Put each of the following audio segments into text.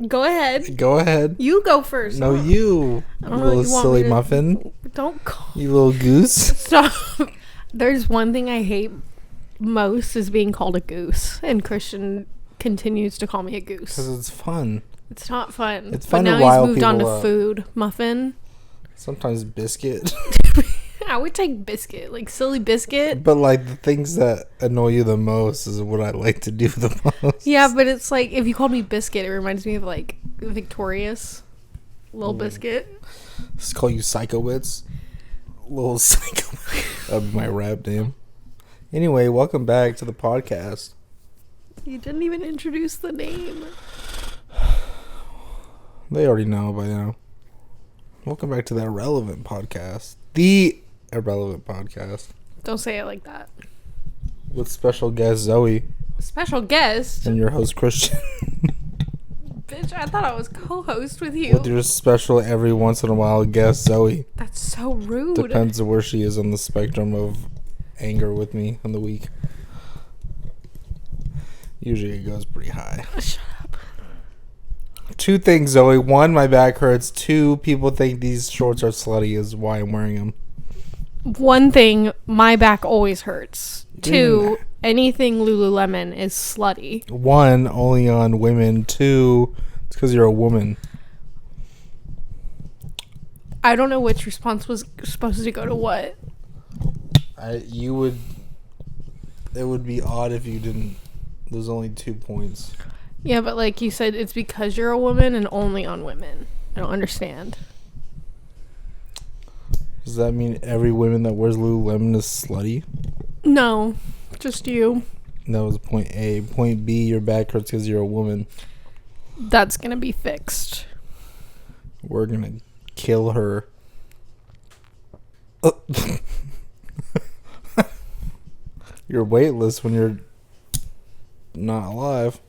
Go ahead. Go ahead. You go first. No, you. I don't You know what little you want silly me to- muffin. Don't call. You little goose. Stop. There's one thing I hate most is being called a goose, and Christian continues to call me a Because goose. it's fun. It's not fun. It's fun but to now rile he's moved on to people up. food. Muffin. Sometimes biscuit. I would take biscuit, like silly biscuit. But like the things that annoy you the most is what I like to do the most. Yeah, but it's like if you called me biscuit, it reminds me of like Victorious Little Biscuit. Let's call you Psychowitz. Little Psycho. That'd be my rap name. Anyway, welcome back to the podcast. You didn't even introduce the name. They already know by now. Welcome back to the Irrelevant Podcast. The Irrelevant Podcast. Don't say it like that. With special guest Zoe Special guest. and your host Christian. Bitch, I thought I was co-host with you. With your special every once in a while guest Zoe. That's so rude. Depends on where she is on the spectrum of anger with me in the week. Usually it goes pretty high. Shut up. Two things, Zoe. One, my back hurts. Two, people think these shorts are slutty is why I'm wearing them. One thing, my back always hurts. Two, anything Lululemon is slutty. One, only on women. Two, it's because you're a woman. I don't know which response was supposed to go to what. It would be odd if you didn't. There's only 2 points. Yeah, but like you said, it's because you're a woman and only on women. I don't understand. Does that mean every woman that wears Lululemon is slutty? No, just you. That was point A. Point B, your back hurts because you're a woman. That's gonna be fixed. We're gonna kill her. You're weightless when you're not alive.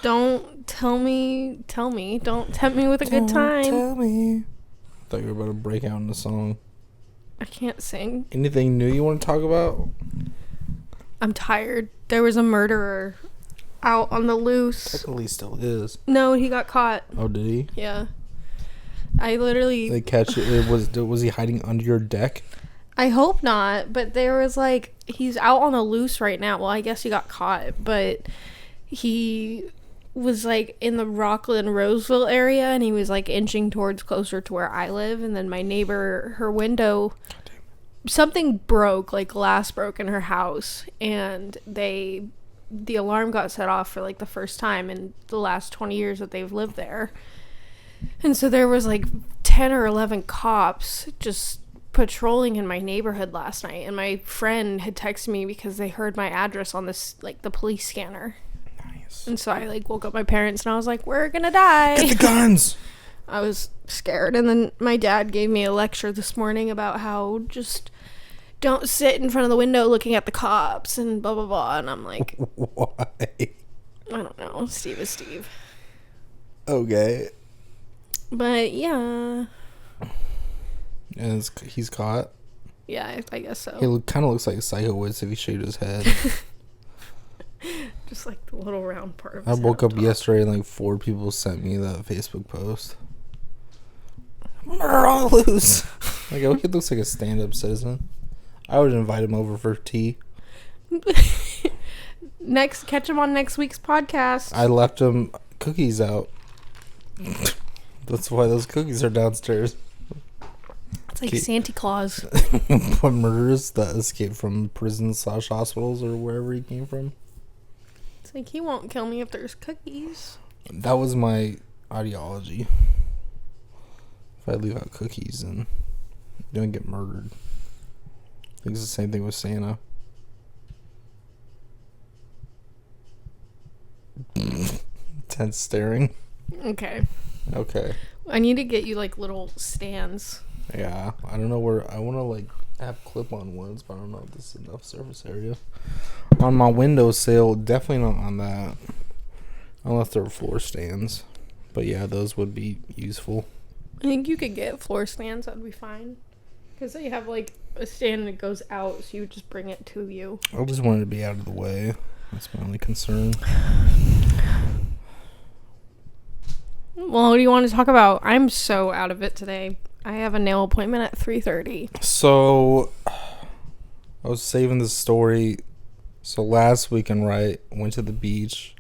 Don't tell me. Don't tempt me with a good time. Tell me. I thought you were about to break out in a song. I can't sing. Anything new you want to talk about? I'm tired. There was a murderer out on the loose. Technically still is. No, he got caught. Oh, did he? Yeah. I literally... They catch it. Was he hiding under your deck? I hope not, but there was like... He's out on the loose right now. Well, I guess he got caught, but he was like in the Rockland Roseville area, and he was like inching towards closer to where I live, and then my neighbor, her window... Something broke, like glass broke in her house, and the alarm got set off for like the first time in the last 20 years that they've lived there. And so there was like 10 or 11 cops just patrolling in my neighborhood last night, and my friend had texted me because they heard my address on this, like, the police scanner. Nice. And so I like woke up my parents and I was like, we're gonna die. Get the guns! I was scared, and then my dad gave me a lecture this morning about how just don't sit in front of the window looking at the cops and blah blah blah, and I'm like, Why? I don't know, Steve is Steve. Okay. But yeah, And he's caught. yeah, I guess so. He kind of looks like Psychowitz if he shaved his head. Just like the little round part of I his woke head up top. yesterday and like 4 people sent me that Facebook post. Murder on the loose. Like, oh, he looks like a stand-up citizen. I would invite him over for tea. Catch him on next week's podcast. I left him cookies out. That's why those cookies are downstairs. It's like Santa Claus. What murderers that escaped from prison/hospitals or wherever he came from. It's like he won't kill me if there's cookies. That was my ideology. If I leave out cookies, then you don't get murdered. I think it's the same thing with Santa. Tense staring. Okay. Okay. I need to get you like little stands. Yeah. I don't know where. I want to like have clip-on ones, but I don't know if this is enough surface area. On my windowsill, definitely not on that. Unless they're floor stands. But yeah, those would be useful. I think you could get floor stands. That'd be fine. Because they have like a stand and it goes out, so you would just bring it to you. I just wanted to be out of the way. That's my only concern. Well, what do you want to talk about? I'm so out of it today. I have a nail appointment at 3:30. So, I was saving the story. So last weekend, right, went to the beach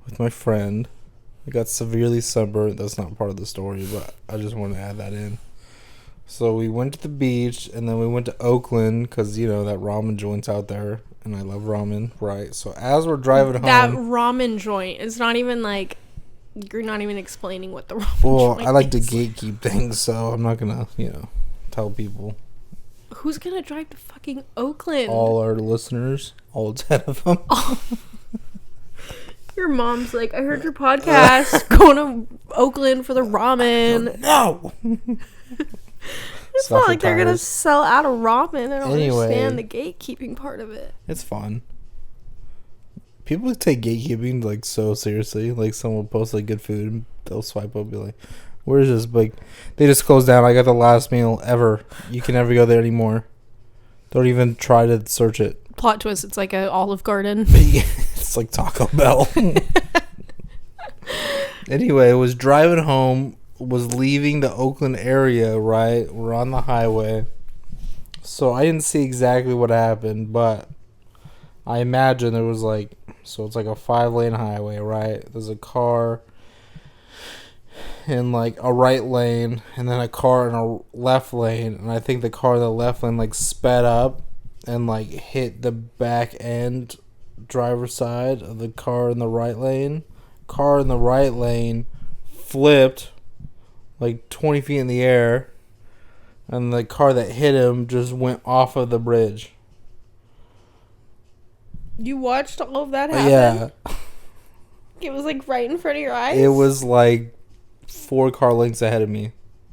with my friend. I got severely sunburned. That's not part of the story, but I just want to add that in. So we went to the beach, and then we went to Oakland because, you know, that ramen joint's out there, and I love ramen, right? So as we're driving home... That ramen joint is not even, like... You're not even explaining what the ramen joint is. I like to gatekeep things, so I'm not going to, you know, tell people. Who's going to drive to fucking Oakland? All our listeners, all 10 of them. Your mom's like, I heard your podcast, going to Oakland for the ramen. No! It's not like they're going to sell out of ramen. I don't understand the gatekeeping part of it. It's fun. People take gatekeeping, like, so seriously. Like, someone will post, like, good food, and they'll swipe up and be like, where's this? Like, they just closed down. I got the last meal ever. You can never go there anymore. Don't even try to search it. Plot twist, it's like a Olive Garden. It's like Taco Bell. Anyway, was driving home, was leaving the Oakland area, right? We're on the highway. So I didn't see exactly what happened, but I imagine there was like, so it's like a 5-lane highway, right? There's a car in like a right lane, and then a car in a left lane, and I think the car in the left lane like sped up and like hit the back end driver's side of the car in the right lane. Car in the right lane flipped like 20 feet in the air, and the car that hit him just went off of the bridge. You watched all of that happen? Yeah. It was like right in front of your eyes? It was like 4 car lengths ahead of me.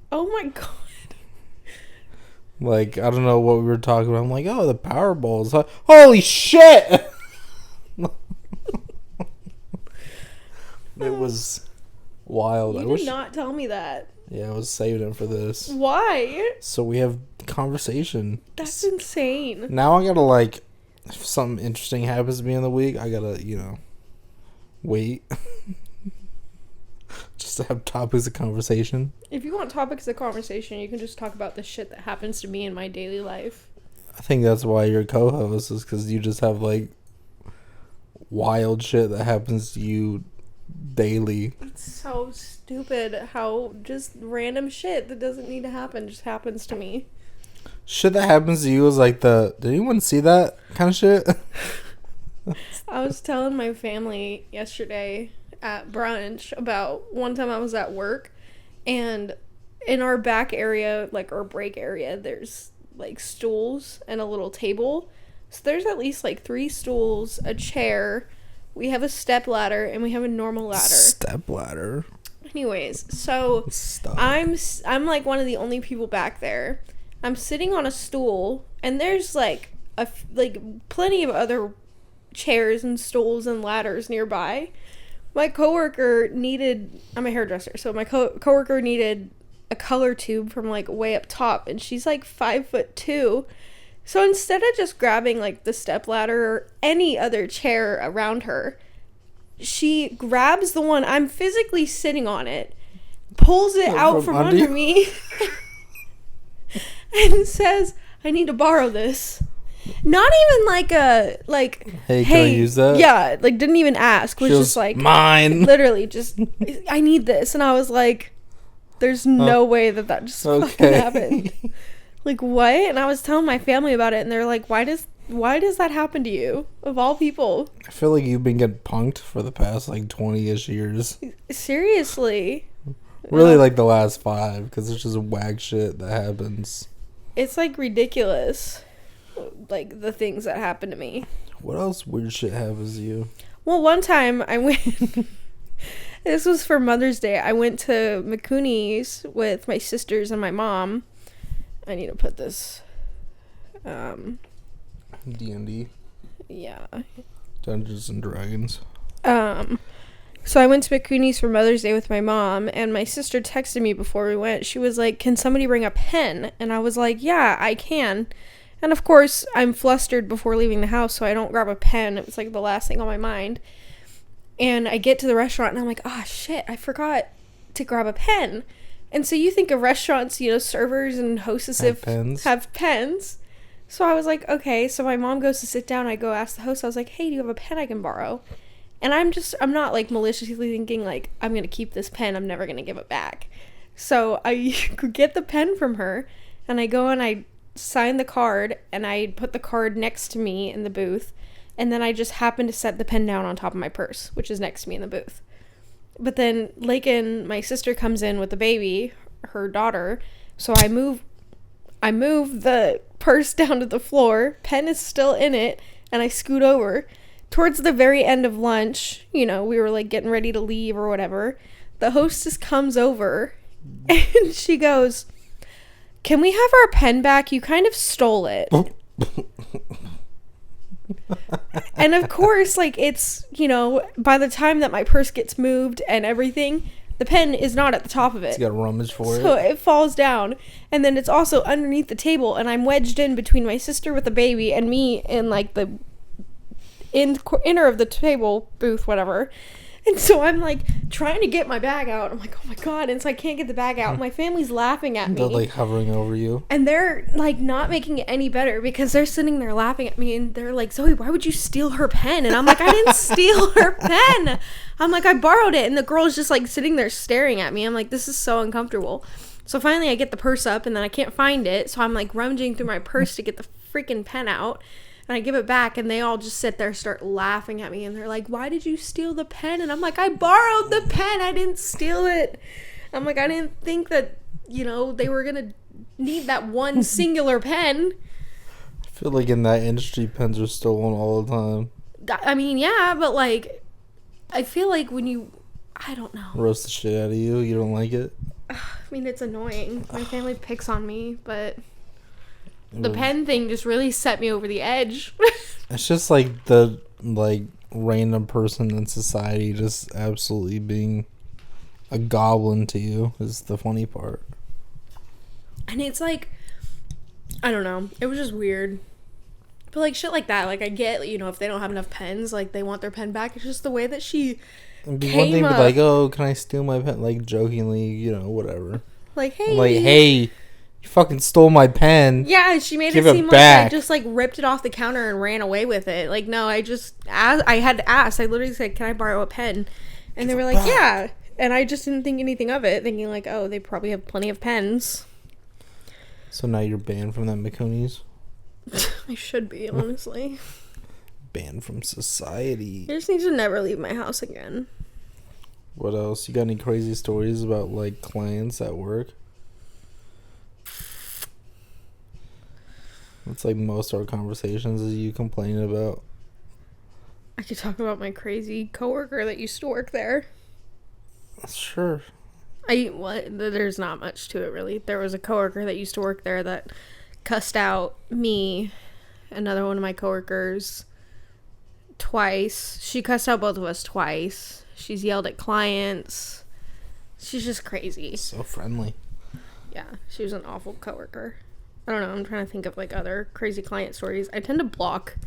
Oh my god. Like, I don't know what we were talking about. I'm like, oh, the Powerball's. Holy shit! It was wild. You did not tell me that. Yeah, I was saving it for this. Why? So we have conversation. That's insane. Now I gotta, like, if something interesting happens to me in the week, I gotta, you know, wait. Just to have topics of conversation. If you want topics of conversation, you can just talk about the shit that happens to me in my daily life. I think that's why you're co-host, is because you just have, like, wild shit that happens to you daily. It's so stupid how just random shit that doesn't need to happen just happens to me. Shit that happens to you is like did anyone see that kind of shit? I was telling my family yesterday at brunch about one time I was at work, and in our back area, like our break area, there's like stools and a little table. So there's at least like 3 stools, a chair, we have a step ladder, and we have a normal ladder. Step ladder. Anyways, so I'm like one of the only people back there. I'm sitting on a stool, and there's like plenty of other chairs and stools and ladders nearby. My coworker needed, I'm a hairdresser, so my coworker needed a color tube from like way up top, and she's like 5'2". So instead of just grabbing like the step ladder or any other chair around her, she grabs the one I'm physically sitting on it, pulls it out from under me, and says, I need to borrow this. Not even like hey, can I use that? Yeah, like didn't even ask. Was just like, mine. Literally just, I need this. And I was like, there's no way that just fucking happened. Like, what? And I was telling my family about it, and they're like, why does that happen to you, of all people? I feel like you've been getting punked for the past like 20-ish years. Seriously. Really, like the last 5, because it's just wag shit that happens. It's like ridiculous, like the things that happen to me. What else weird shit happens to you? Well, one time I went this was for Mother's Day. I went to McCooney's with my sisters and my mom. I need to put this D&D. Yeah. Dungeons and Dragons. So I went to McCooney's for Mother's Day with my mom, and my sister texted me before we went. She was like, can somebody bring a pen? And I was like, yeah, I can. And of course, I'm flustered before leaving the house, so I don't grab a pen. It was like the last thing on my mind. And I get to the restaurant, and I'm like, oh shit, I forgot to grab a pen. And so you think of restaurants, servers and hostesses have pens. So I was like, okay. So my mom goes to sit down. I go ask the host. I was like, hey, do you have a pen I can borrow? And I'm not like maliciously thinking like, I'm going to keep this pen. I'm never going to give it back. So I get the pen from her, and I go and I sign the card, and I put the card next to me in the booth. And then I just happen to set the pen down on top of my purse, which is next to me in the booth. But then Lakin, my sister, comes in with the baby, her daughter. So I move the purse down to the floor. Pen is still in it, and I scoot over. Towards the very end of lunch, we were like getting ready to leave or whatever. The hostess comes over, and she goes, "Can we have our pen back? You kind of stole it." And of course, like, it's, by the time that my purse gets moved and everything, the pen is not at the top of it. It's got rummage for it. So it falls down. And then it's also underneath the table, and I'm wedged in between my sister with the baby and me in, like, the inner of the table booth, whatever. And so I'm like trying to get my bag out. I'm like, oh my God. And so I can't get the bag out. My family's laughing at me. They're like hovering over you. And they're like not making it any better because they're sitting there laughing at me. And they're like, Zoe, why would you steal her pen? And I'm like, I didn't steal her pen. I'm like, I borrowed it. And the girl's just like sitting there staring at me. I'm like, this is so uncomfortable. So finally I get the purse up, and then I can't find it. So I'm like rummaging through my purse to get the freaking pen out. And I give it back, and they all just sit there, start laughing at me. And they're like, why did you steal the pen? And I'm like, I borrowed the pen. I didn't steal it. I'm like, I didn't think that, they were going to need that one singular pen. I feel like in that industry, pens are stolen all the time. I mean, yeah, but like, I feel like when I don't know. Roast the shit out of you. You don't like it? I mean, it's annoying. My family picks on me, but... The pen thing just really set me over the edge. It's just like the random person in society just absolutely being a goblin to you is the funny part. And it's like, I don't know. It was just weird. But like shit like that, like I get, if they don't have enough pens, like they want their pen back. It's just the way that she It'd be one thing to be like, oh, can I steal my pen? Like jokingly, whatever. Like, hey. Like, hey. You fucking stole my pen. Yeah, she made it seem like I just like ripped it off the counter and ran away with it. Like, no, I had to ask. I literally said, "Can I borrow a pen?" And they were like, "Yeah." And I just didn't think anything of it, thinking like, "Oh, they probably have plenty of pens." So now you're banned from that McConey's? I should be, honestly. Banned from society. I just need to never leave my house again. What else? You got any crazy stories about like clients at work? It's like most of our conversations is you complaining about. I could talk about my crazy coworker that used to work there. Sure. There's not much to it, really. There was a coworker that used to work there that cussed out me, another one of my coworkers, twice. She cussed out both of us twice. She's yelled at clients. She's just crazy. So friendly. Yeah, she was an awful coworker. I don't know. I'm trying to think of like other crazy client stories. I tend to block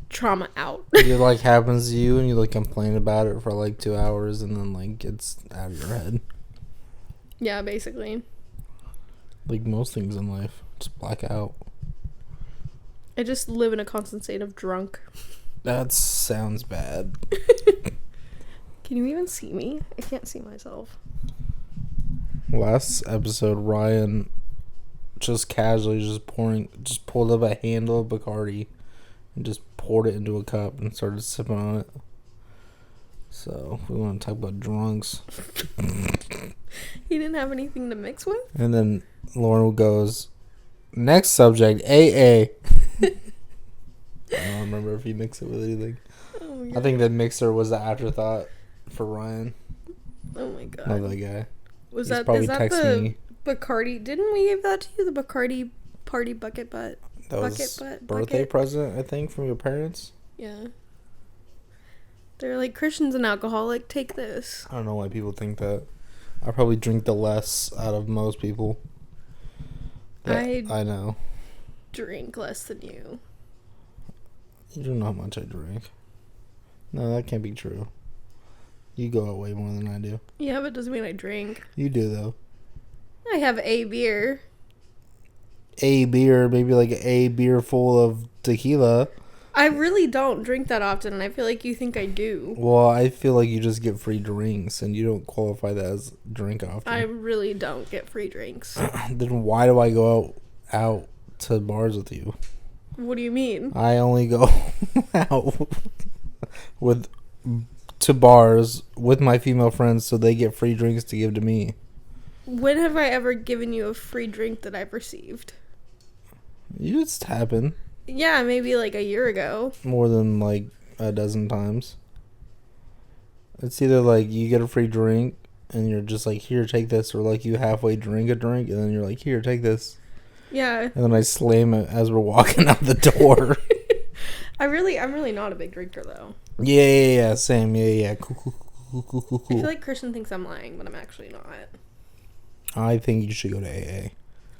trauma out. It like happens to you and you like complain about it for like 2 hours and then like it's out of your head. Yeah, basically. Like most things in life, just black out. I just live in a constant state of drunk. That sounds bad. Can you even see me? I can't see myself. Last episode, Ryan just casually just pulled up a handle of Bacardi and just poured it into a cup and started sipping on it. So we want to talk about drunks. He didn't have anything to mix with? And then Lauren goes, next subject, AA. I don't remember if he mixed it with anything. Oh, I think the mixer was the afterthought for Ryan. Oh my God. Not that guy. Is that the Bacardi? Didn't we give that to you? The Bacardi party bucket butt? That was birthday present, I think, from your parents? Yeah. They're like, Christian's an alcoholic, take this. I don't know why people think that. I probably drink the less out of most people. I know. Drink less than you. You don't know how much I drink. No, that can't be true. You go out way more than I do. Yeah, but it doesn't mean I drink. You do, though. I have a beer. A beer, maybe like a beer full of tequila. I really don't drink that often, and I feel like you think I do. Well, I feel like you just get free drinks, and you don't qualify that as drink often. I really don't get free drinks. Then why do I go out to bars with you? What do you mean? I only go out to bars with my female friends so they get free drinks to give to me. When have I ever given you a free drink that I've received? You just happen. Yeah, maybe like a year ago. More than like a dozen times. It's either like you get a free drink and you're just like, here, take this, or like you halfway drink a drink and then you're like, here, take this. Yeah. And then I slam it as we're walking out the door. I'm really not a big drinker though. Yeah, same. Yeah. Cool. I feel like Christian thinks I'm lying, but I'm actually not. I think you should go to AA.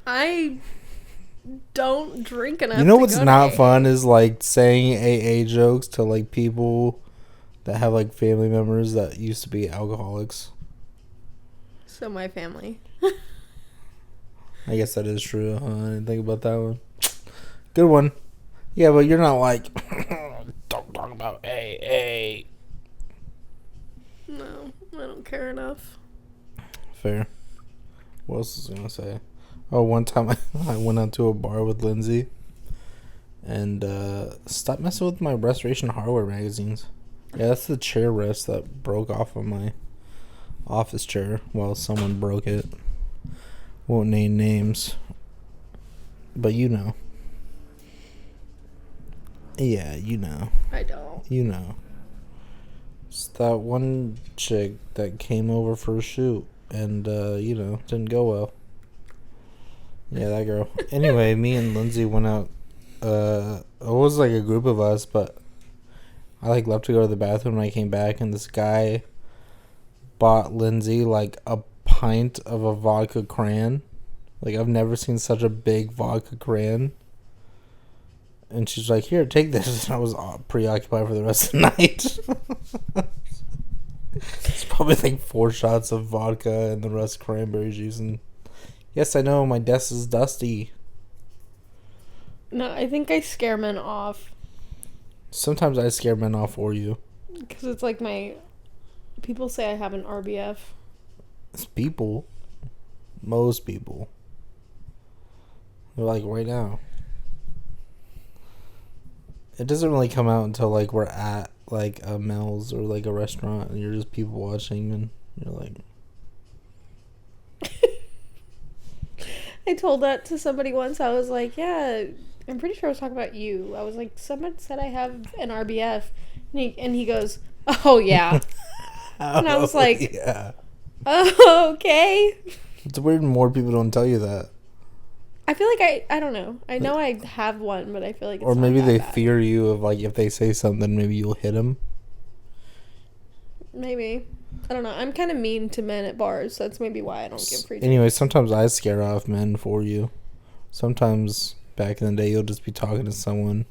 I don't drink enough. You know what's not AA. fun is like saying AA jokes to like people that have like family members that used to be alcoholics. So my family. I guess that is true. I didn't think about that one. Good one. Yeah, but you're not like, don't talk about AA. No, I don't care enough. Fair. What else was I going to say? Oh, one time I went out to a bar with Lindsay and stopped messing with my Restoration Hardware magazines. Yeah, that's the chair rest that broke off of my office chair. Well, someone broke it. Won't name names. But you know. Yeah, you know. I don't. You know. It's that one chick that came over for a shoot and, didn't go well. Yeah, that girl. Anyway, me and Lindsay went out. It was like a group of us, but I like left to go to the bathroom and I came back and this guy bought Lindsay like a pint of a vodka cran. Like, I've never seen such a big vodka cran. And she's like, here, take this. And I was preoccupied for the rest of the night. It's probably like 4 shots of vodka and the rest cranberry juice. And yes, I know, my desk is dusty. No, I think I scare men off. Sometimes I scare men off for you. Because it's like people say I have an RBF. It's people. Most people. They're like, right now. It doesn't really come out until like we're at like a Mel's or like a restaurant and you're just people watching and you're like... I told that to somebody once. I was like, yeah, I'm pretty sure I was talking about you. I was like, someone said I have an RBF. And he goes, oh, yeah. And I was like, yeah. Oh, okay. It's weird more people don't tell you that. I feel like I don't know. I know I have one, but I feel like it's or not maybe that they bad. fear you of like if they say something maybe you'll hit them. Maybe. I don't know. I'm kind of mean to men at bars, so that's maybe why I don't give free drinks. Anyway, sometimes I scare off men for you. Sometimes back in the day you'll just be talking to someone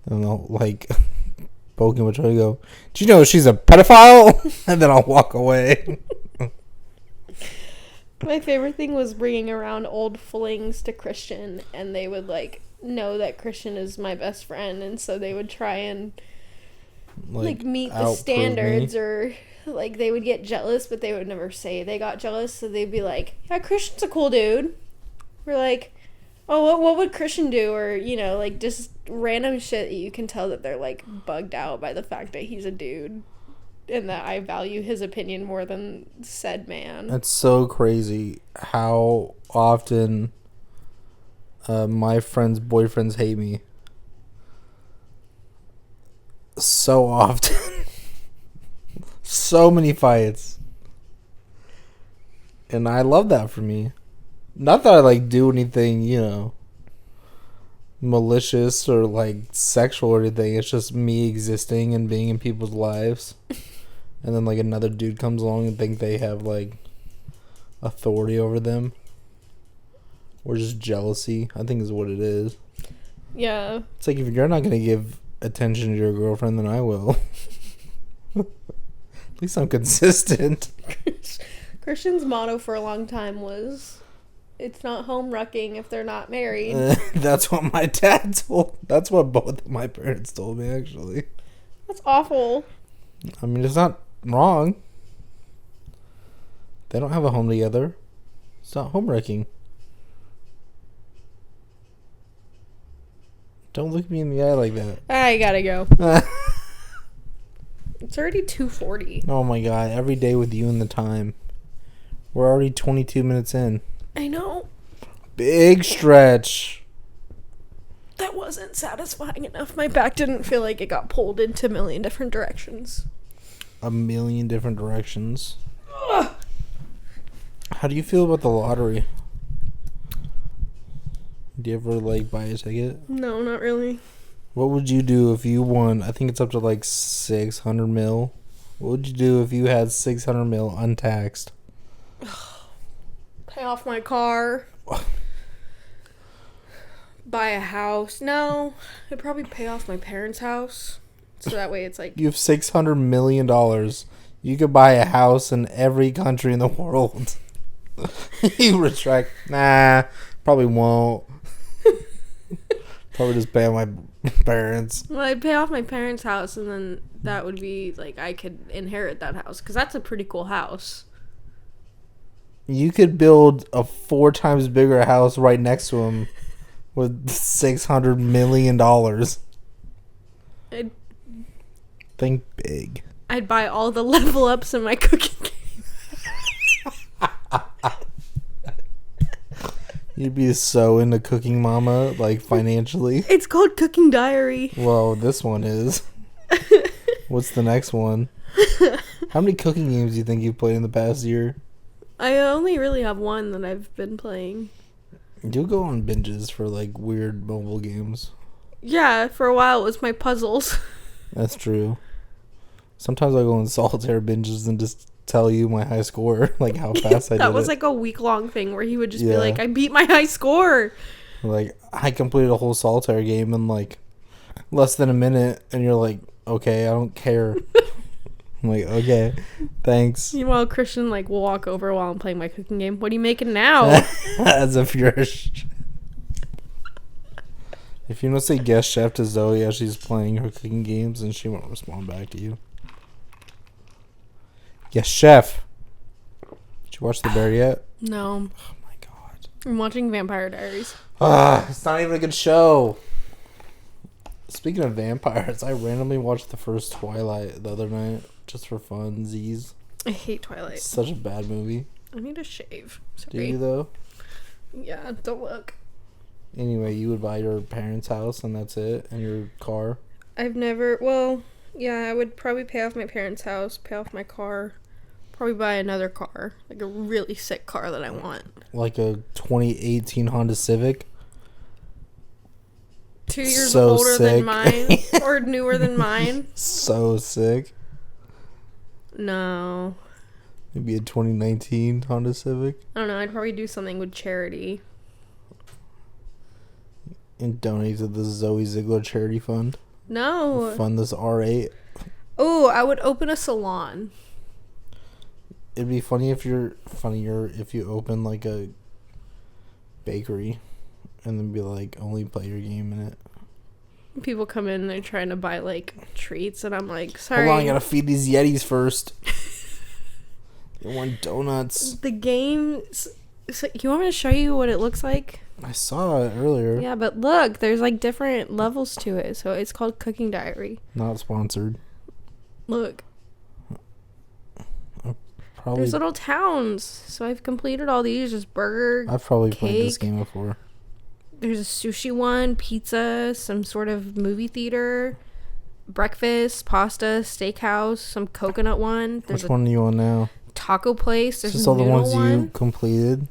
and they'll like poke him and try to go, do you know she's a pedophile? And then I'll walk away. My favorite thing was bringing around old flings to Christian, and they would like know that Christian is my best friend, and so they would try and like meet the standards, or like they would get jealous, but they would never say they got jealous, so they'd be like, yeah, Christian's a cool dude. We're like, oh, what would Christian do? Or, like just random shit that you can tell that they're like bugged out by the fact that he's a dude and that I value his opinion more than said man. It's so crazy how often my friends' boyfriends hate me. So often. So many fights. And I love that for me. Not that I like do anything, malicious or like sexual or anything. It's just me existing and being in people's lives. And then like another dude comes along and think they have like authority over them. Or just jealousy, I think is what it is. Yeah. It's like if you're not going to give attention to your girlfriend, then I will. At least I'm consistent. Christian's motto for a long time was, it's not home wrecking if they're not married. That's what my dad told. That's what both of my parents told me, actually. That's awful. I mean, it's not wrong. They don't have a home together. It's not home wrecking. Don't look me in the eye like that. I gotta go. It's already 2:40. Oh my god, every day with you and the time. We're already 22 minutes in. I know. Big stretch. That wasn't satisfying enough. My back didn't feel like it got pulled into a million different directions. A million different directions. Ugh. How do you feel about the lottery? Do you ever, like, buy a ticket? No, not really. What would you do if you won? I think it's up to, like, 600 mil. What would you do if you had 600 mil untaxed? Pay off my car. Buy a house. No, I'd probably pay off my parents' house. So that way it's like... You have $600 million. You could buy a house in every country in the world. You retract. Nah, probably won't. Probably just pay off my parents. Well, I'd pay off my parents' house, and then that would be, like, I could inherit that house. Because that's a pretty cool house. You could build a 4 times bigger house right next to him with $600 million. Think big. I'd buy all the level ups in my cooking game. You'd be so into cooking, mama, like, financially. It's called Cooking Diary. Well, this one is. What's the next one? How many cooking games do you think you've played in the past year? I only really have one that I've been playing. You'll go on binges for, like, weird mobile games. Yeah, for a while it was my puzzles. That's true. Sometimes I go on solitaire binges and just tell you my high score, like how fast I did it. That was like a week-long thing where he would just be like, I beat my high score. Like, I completed a whole solitaire game in, like, less than a minute, and you're like, okay, I don't care. I'm like, okay, thanks. Meanwhile, Christian, like, will walk over while I'm playing my cooking game. What are you making now? As if you're if you don't say guest chef to Zoe as she's playing her cooking games, and she won't respond back to you. Yes, chef. Did you watch The Bear yet? No. Oh my god. I'm watching Vampire Diaries. It's not even a good show. Speaking of vampires, I randomly watched the first Twilight the other night just for funsies. I hate Twilight. It's such a bad movie. I need to shave. Sorry. Do you though? Yeah, don't look. Anyway, you would buy your parents' house and that's it, and your car. I've never. Well, yeah, I would probably pay off my parents' house, pay off my car, probably buy another car, like a really sick car that I want. Like a 2018 Honda Civic. 2 years So older sick. than mine, or newer than mine. So sick. No. Maybe a 2019 Honda Civic. I don't know. I'd probably do something with charity. And donate to the Zoe Ziegler Charity Fund. No. Fund this R8. Oh, I would open a salon. It'd be funnier if you open like a bakery and then be like, only play your game in it. People come in and they're trying to buy like treats and I'm like, sorry. Hold on, I gotta feed these Yetis first. They want donuts. The game. So you want me to show you what it looks like? I saw it earlier. Yeah, but look, there's like different levels to it. So it's called Cooking Diary. Not sponsored. Look. Probably. There's little towns. So I've completed all these. Just burger. I've probably cake. played this game before. There's a sushi one, pizza, some sort of movie theater, breakfast, pasta, steakhouse, some coconut one. There's Which one are you on now? Taco place. There's Just a all the noodle ones one. you completed?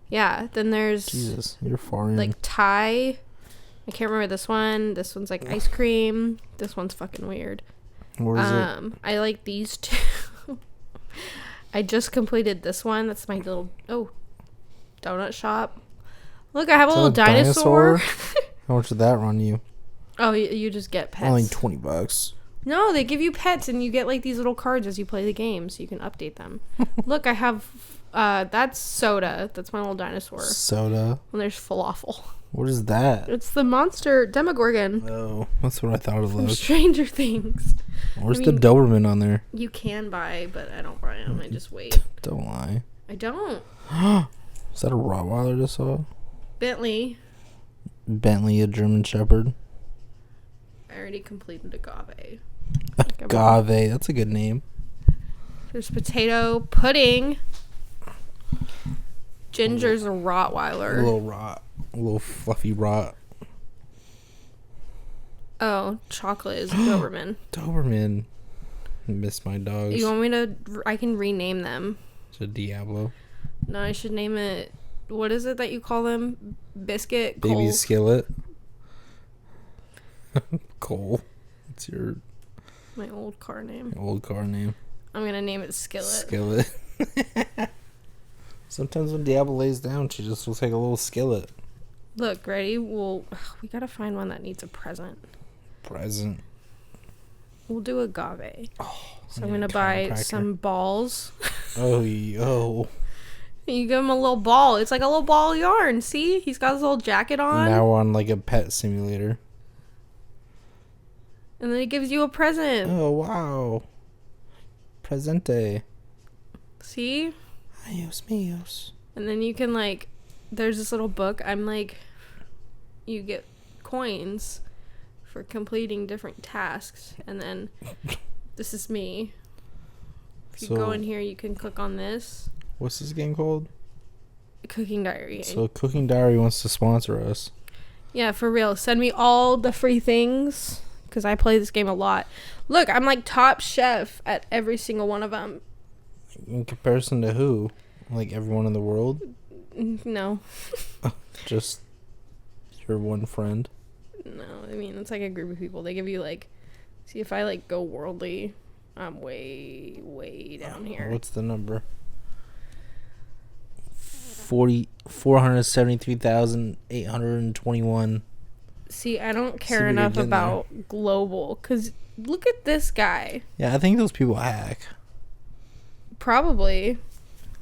Yeah, then there's Jesus, you're far in. like Thai. I can't remember this one. This one's like ice cream. This one's fucking weird. Where is it? I like these two. I just completed this one. That's my little donut shop. Look, I have a little dinosaur. How much did that run you? Oh, you just get pets. Only $20. No, they give you pets and you get like these little cards as you play the game so you can update them. Look, I have that's Soda. That's my little dinosaur. Soda. And there's Falafel. What is that? It's the monster Demogorgon Oh, that's what I thought it from was. Stranger Things. Where's the Doberman on there? You can buy, but I don't buy them. I just wait. Don't lie. I don't. Is that a Rottweiler I just saw? Bentley. Bentley, a German Shepherd. I already completed Agave. Agave, that's a good name. There's potato pudding. Ginger's a Rottweiler. A little fluffy rot. Oh, chocolate is Doberman. Doberman. Miss my dogs. You want me to? I can rename them. It's a Diablo. No, I should name it. What is it that you call them? Biscuit. Baby Cole. Skillet. Cole. It's your My old car name. old car name. I'm gonna name it Skillet. Skillet. Sometimes when Diablo lays down, she just will take a little skillet. Look, ready? We gotta find one that needs a present. Present. We'll do agave. Oh, So I'm gonna buy some balls. Oh, yo. You give him a little ball. It's like a little ball of yarn. See? He's got his little jacket on. Now we're on like a pet simulator. And then he gives you a present. Oh, wow. Presente. See? Adios míos. And then you can like, there's this little book. I'm like, you get coins for completing different tasks. And then this is me. If you go in here, you can click on this. What's this game called? Cooking Diary. So Cooking Diary wants to sponsor us. Yeah, for real. Send me all the free things because I play this game a lot. Look, I'm like top chef at every single one of them. In comparison to who? Like everyone in the world? No. Just your one friend? No, I mean, it's like a group of people. They give you like, see if I like go worldly, I'm way, way down here. What's the number? 473,821. See, I don't See care what you're enough getting about global because look at this guy. Yeah, I think those people hack. Probably.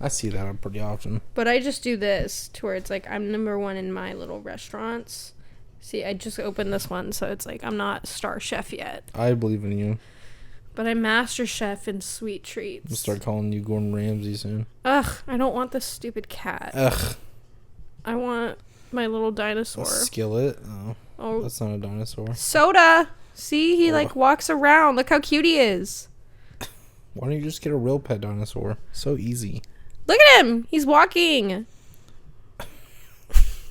I see that pretty often. But I just do this to where it's like I'm number one in my little restaurants. See, I just opened this one, so it's like I'm not star chef yet. I believe in you. But I'm master chef in sweet treats. I'll start calling you Gordon Ramsay soon. Ugh, I don't want this stupid cat. Ugh. I want my little dinosaur. A skillet? Oh, That's not a dinosaur. Soda! See, he like walks around. Look how cute he is. Why don't you just get a real pet dinosaur? So easy. Look at him! He's walking.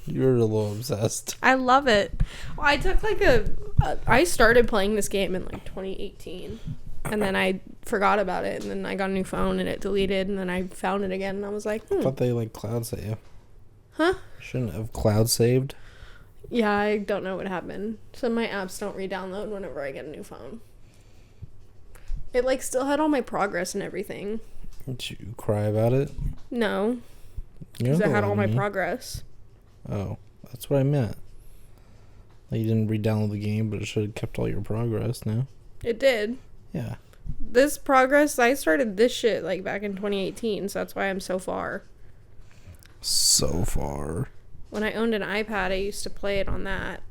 You're a little obsessed. I love it. Well, I took like I started playing this game in like 2018. And then I forgot about it. And then I got a new phone and it deleted. And then I found it again. And I was like, I thought they like cloud save. Huh? Shouldn't have cloud saved. Yeah, I don't know what happened. So my apps don't re-download whenever I get a new phone. It like still had all my progress and everything. Did you cry about it? No. You Because don't it had all my me. progress. Oh, that's what I meant. Like you didn't re-download the game, but it should have kept all your progress now. It did. Yeah. This progress, I started this shit like back in 2018, so that's why I'm so far. So far. When I owned an iPad, I used to play it on that.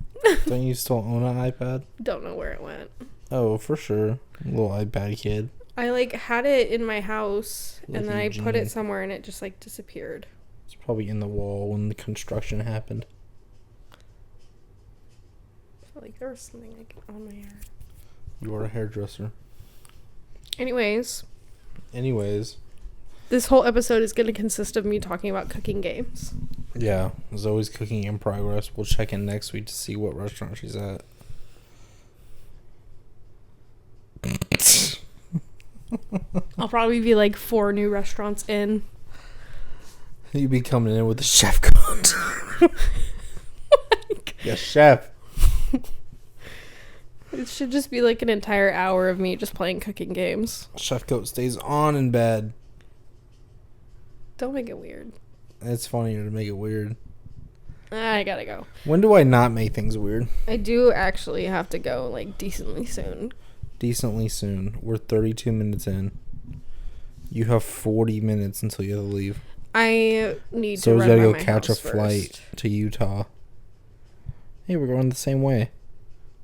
Don't you still own an iPad? Don't know where it went. Oh, for sure. Little iPad kid. I like had it in my house Like and then I Eugene. put it somewhere and it just like disappeared. It's probably in the wall when the construction happened. I feel like there was something like on my hair. You are a hairdresser. Anyways, Anyways. this whole episode is going to consist of me talking about cooking games. Yeah, there's always cooking in progress. We'll check in next week to see what restaurant she's at. I'll probably be like 4 new restaurants in. You be coming in with a chef coat. Yes, chef. It should just be like an entire hour of me just playing cooking games. Chef coat stays on in bed. Don't make it weird. It's funnier to make it weird. I gotta go. When do I not make things weird? I do actually have to go like decently soon. decently soon. We're 32 minutes in. You have 40 minutes until you have to leave. I need so to we run gotta by go my catch a house flight first. to Utah. Hey, we're going the same way.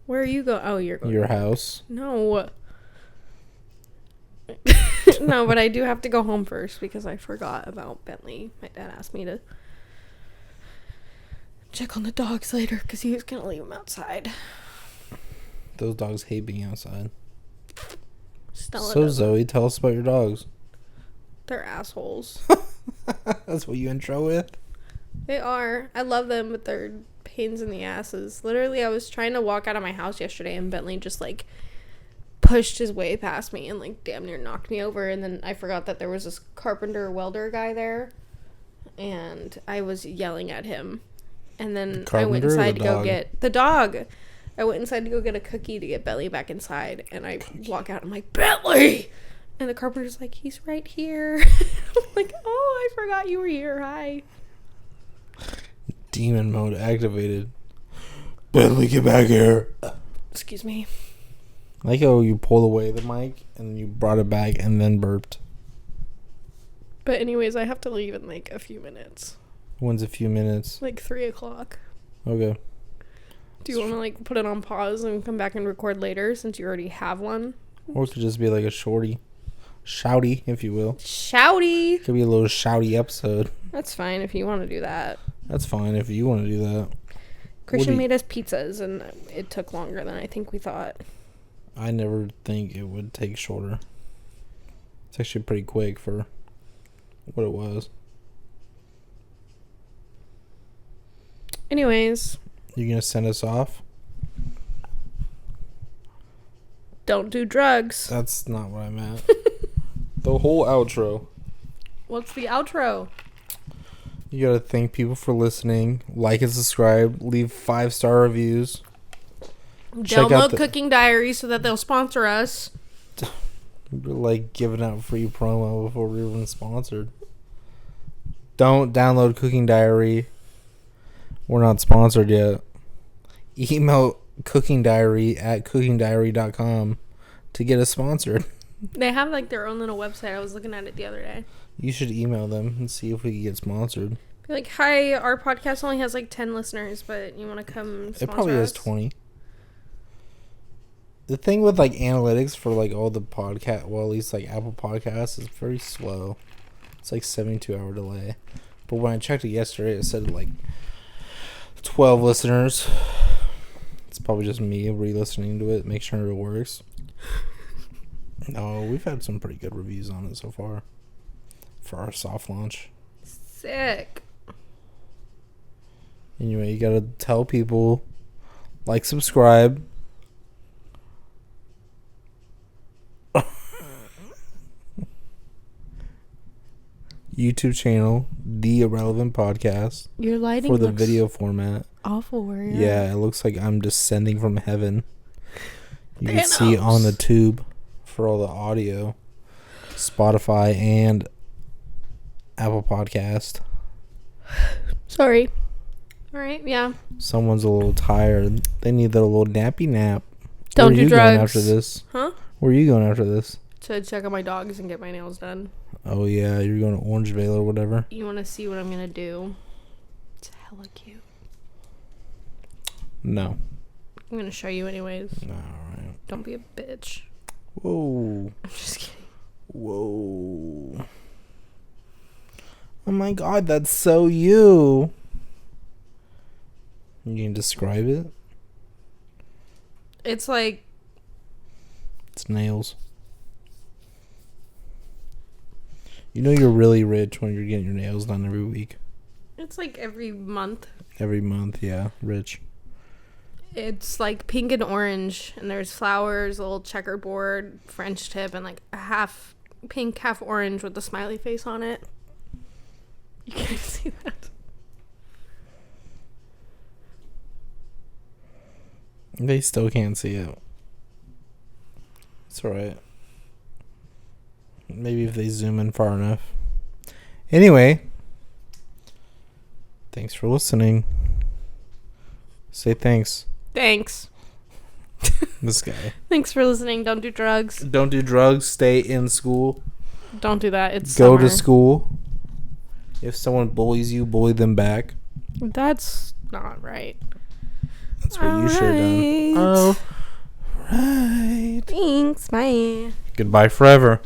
Where are you going? Oh, you're going. Your house. No. No, but I do have to go home first because I forgot about Bentley. My dad asked me to check on the dogs later because he was going to leave them outside. Those dogs hate being outside. Stella So doesn't. Zoe, tell us about your dogs. They're assholes. That's what you intro with? They are. I love them, but they're pains in the asses. Literally, I was trying to walk out of my house yesterday and Bentley just like pushed his way past me and like damn near knocked me over, and then I forgot that there was this carpenter welder guy there and I was yelling at him, and then I went inside to go get the dog. I went inside to go get a cookie to get Bentley back inside, and I walk out, I'm like, Bentley! And the carpenter's like, he's right here. I'm like, oh, I forgot you were here. Hi. Demon mode activated. Bentley, get back here. Excuse me. I like how you pulled away the mic and you brought it back and then burped. But anyways, I have to leave in like a few minutes. When's a few minutes? Like 3 o'clock. Okay. Do you want to like put it on pause and come back and record later since you already have one? Or it could just be like a shorty. Shouty, if you will. Shouty! Could be a little shouty episode. That's fine if you want to do that. That's fine if you want to do that. Christian made us pizzas and it took longer than I think we thought. I never think it would take shorter. It's actually pretty quick for what it was. Anyways. You gonna send us off? Don't do drugs. That's not what I meant. The whole outro. What's the outro? You gotta thank people for listening. Like and subscribe. Leave 5-star reviews. Download Cooking Diary so that they'll sponsor us. We're like giving out free promo before we were even sponsored. Don't download Cooking Diary. We're not sponsored yet. Email cookingdiary@cookingdiary.com to get us sponsored. They have like their own little website. I was looking at it the other day. You should email them and see if we can get sponsored. Be like, hi, our podcast only has like 10 listeners, but you want to come sponsor It probably us? has 20. The thing with like analytics for like all the podcast, well, at least like Apple Podcasts, is very slow. It's like 72-hour delay. But when I checked it yesterday, it said like 12 listeners. It's probably just me re-listening to it, make sure it works. No, we've had some pretty good reviews on it so far for our soft launch. Sick. Anyway, you gotta tell people, like, subscribe. YouTube channel, The Irrelevant Podcast. Your lighting for the looks video format. awful. Where you're Yeah, at. it looks like I'm descending from heaven. You can Thanos. see on the tube for all the audio, Spotify and Apple Podcast. Sorry. All right. Yeah. Someone's a little tired. They need their little nappy nap. Don't Where are do you drugs. going after this? Huh? Where are you going after this? To check on my dogs and get my nails done. Oh yeah, you're going to Orangevale or whatever. You want to see what I'm gonna do? It's hella cute. No. I'm gonna show you anyways. All right. Don't be a bitch. Whoa. I'm just kidding. Whoa. Oh my god, that's so you. You can describe it? It's like It's nails. You know you're really rich when you're getting your nails done every week. it's like every month. Every month, yeah. Rich. It's like pink and orange, and there's flowers, a little checkerboard, French tip, and like a half pink, half orange with the smiley face on it. You can't see that. They still can't see it. It's alright. Maybe if they zoom in far enough. Anyway. Thanks for listening. Say thanks. Thanks. This guy. Thanks for listening. Don't do drugs. Don't do drugs. Stay in school. Don't do that. It's Go summer. to school. If someone bullies you, bully them back. That's not right. That's what you should have done. Oh, right. Thanks. Bye. Goodbye forever.